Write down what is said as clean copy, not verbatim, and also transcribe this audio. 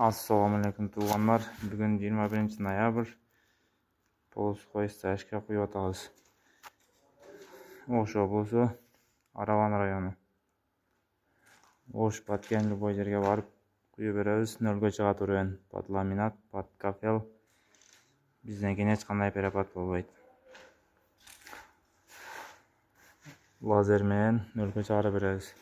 Assalamu alaikum tuğanlar. Bugün 21 noyabr. Polskoy stashka kuyup atабыз. Oş облысы, Aravan rayonu. Oş patken любой жерге барып кuyup беребиз. Нөлгө чыга турган подламинат, подкафел. Бизден кийин эч кандай перепад болбойт. Лазер менен нөлгө чыгарып беребиз.